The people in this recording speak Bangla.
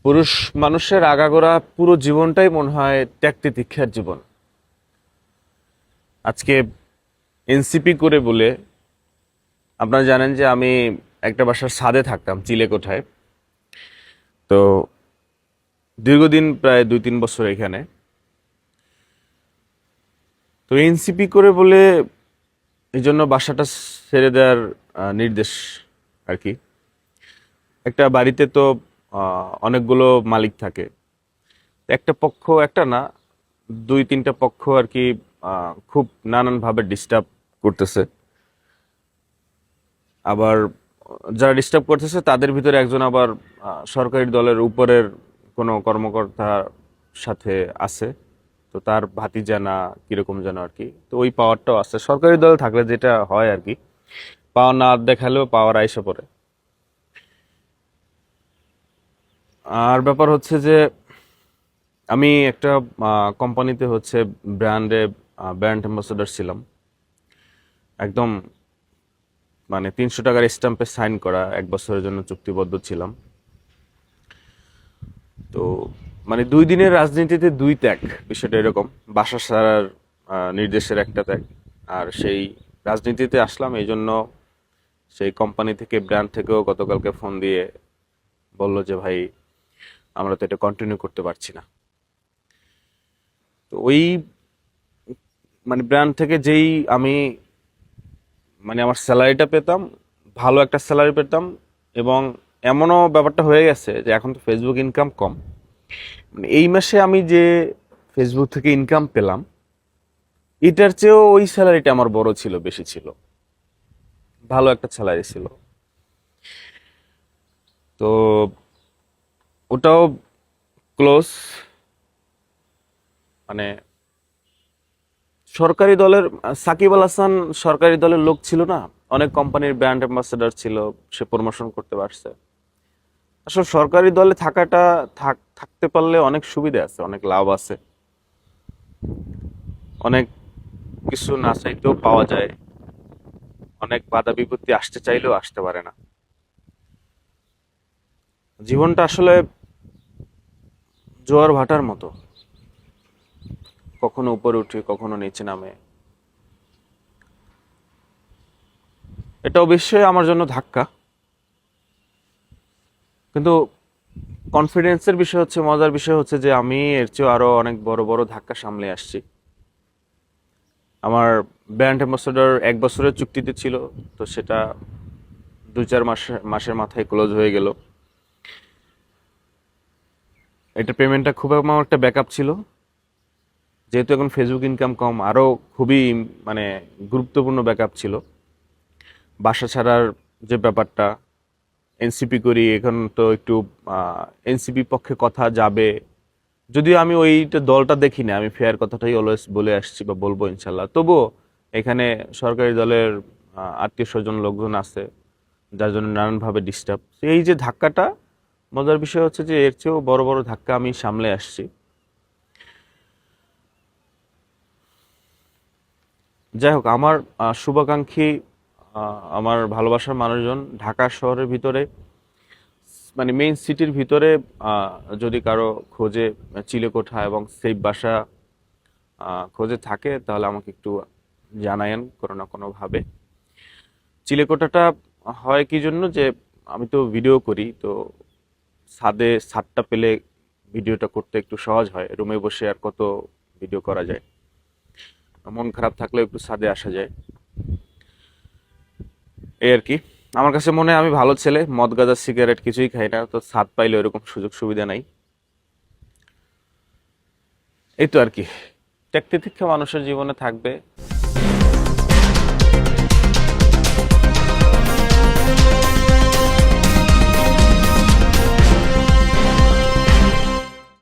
পুরুষ মানুষের আগাগোড়া পুরো জীবনটাই মনে হয় ত্যাগ তিতিক্ষার জীবন। আজকে এনসিপি করে বলে আপনারা জানেন যে আমি একটা বাসার ছাদে থাকতাম চিলেকোঠায়। তো দীর্ঘদিন প্রায় 2-3 বছর এখানে। তো এনসিপি করে বলে এই জন্য বাসাটা ছেড়ে দেওয়ার নির্দেশ আর কি। একটা বাড়িতে তো অনেকগুলো মালিক থাকে, একটা পক্ষ একটা না, 2-3টা পক্ষ আর কি খুব নানানভাবে ডিস্টার্ব করতেছে। আবার যারা ডিস্টার্ব করতেছে তাদের ভিতরে একজন আবার সরকারি দলের উপরের কোনো কর্মকর্তার সাথে আছে। তো তার ভাতিজা না কিরকম যেন আর কি। তো ওই পাওয়ারটাও আছে সরকারি দল থাকলে, যেটা হয় আর কি, পাওয়ার না দেখালেও পাওয়ার আইসা পড়ে। আর ব্যাপার হচ্ছে যে আমি একটা কোম্পানিতে হচ্ছে ব্র্যান্ড অ্যাম্বাসেডর ছিলাম। একদম মানে 300 টাকার স্ট্যাম্পে সাইন করা, 1 বছরের জন্য চুক্তিবদ্ধ ছিলাম। তো মানে 2 দিনের রাজনীতিতে 2 ত্যাগ, বিষয়টা এরকম। বাসা ছাড়ার নির্দেশের একটা ত্যাগ, আর সেই রাজনীতিতে আসলাম এই জন্য সেই কোম্পানি থেকে, ব্র্যান্ড থেকেও গতকালকে ফোন দিয়ে বললো যে ভাই আমরা তো এটা কন্টিনিউ করতে পারছি না। তো ওই মানে ব্র্যান্ড থেকে যেই আমি মানে আমার স্যালারিটা পেতাম, ভালো একটা স্যালারি পেতাম। এবং এমনও ব্যাপারটা হয়ে গেছে যে এখন তো ফেসবুক ইনকাম কম, মানে এই মাসে আমি যে ফেসবুক থেকে ইনকাম পেলাম এটার চেয়েও ওই স্যালারিটা আমার বড় ছিল, বেশি ছিল, ভালো একটা স্যালারি ছিল। তো ওটাও ক্লোজ, মানে সরকারি দলের সাকিব আল হাসান সরকারি দলের লোক ছিল না, অনেক কোম্পানির ব্র্যান্ড অ্যাম্বাসেডর ছিল, সে প্রমোশন করতে পারছে। আসলে সরকারি দলে থাকতে পারলে অনেক সুবিধা আছে, অনেক লাভ আছে, অনেক কিছু না চাইতেও পাওয়া যায়, অনেক বাধা বিপত্তি আসতে চাইলেও আসতে পারে না। জীবনটা আসলে জোয়ার ভাটার মতো, কখনো উপরে উঠে কখনো নিচে নামে। এটা অবশ্যই আমার জন্য ধাক্কা, কিন্তু কনফিডেন্সের বিষয় হচ্ছে, মজার বিষয় হচ্ছে যে আমি এর চেয়েও আরো অনেক বড় বড় ধাক্কা সামলে আসছি। আমার ব্র্যান্ড অ্যাম্বাসেডর 1 বছরের চুক্তিতে ছিল, তো সেটা 2-4 মাসের মাথায় ক্লোজ হয়ে গেল। এটা পেমেন্টটা খুব আমার একটা ব্যাকআপ ছিল, যেহেতু এখন ফেসবুক ইনকাম কম, আরো খুবই মানে গুরুত্বপূর্ণ ব্যাকআপ ছিল। বাসা ছাড়ার যে ব্যাপারটা, এনসিপি করি এখন, তো একটু এনসিপি পক্ষে কথা যাবে, যদিও আমি ওইটা দলটা দেখি না, আমি ফেয়ার কথাটাই অলওয়েজ বলে আসছি বা বলবো ইনশাল্লাহ। তবুও এখানে সরকারি দলের আত্মীয় স্বজন লোকজন আছে, যার জন্য নানানভাবে ডিস্টার্ব। এই যে ধাক্কাটা, মজার বিষয় হচ্ছে যে এর চেয়েও বড় বড় ধাক্কা আমি সামলে আসছি। যাই হোক, আমার শুভাকাঙ্ক্ষী, আমার ভালোবাসার মানুষজন ঢাকা শহরের ভিতরে, মানে মেইন সিটির ভিতরে, যদি কারো খোঁজে চিলেকোঠা এবং সেফ বাসা খোঁজে থাকে, তাহলে আমাকে একটু জানায়েন কোনো না কোনো ভাবে। চিলেকোঠাটা হয় কি জন্য, যে আমি তো ভিডিও করি, তো ছাদটা পেলে ভিডিওটা করতে একটু সহজ হয়। রুমে বসে আর কত ভিডিও করা যায়, মন খারাপ থাকলেও একটু ছাদে আসা যায়, এই আর কি। আমার কাছে মনে হয় আমি ভালো ছেলে, মদ গাঁজা সিগারেট কিছুই খাই না, তো ছাদ পাইলে এরকম সুযোগ সুবিধা নাই। এই তো আর কি, ত্যাগ তিতিক্ষা মানুষের জীবনে থাকবে।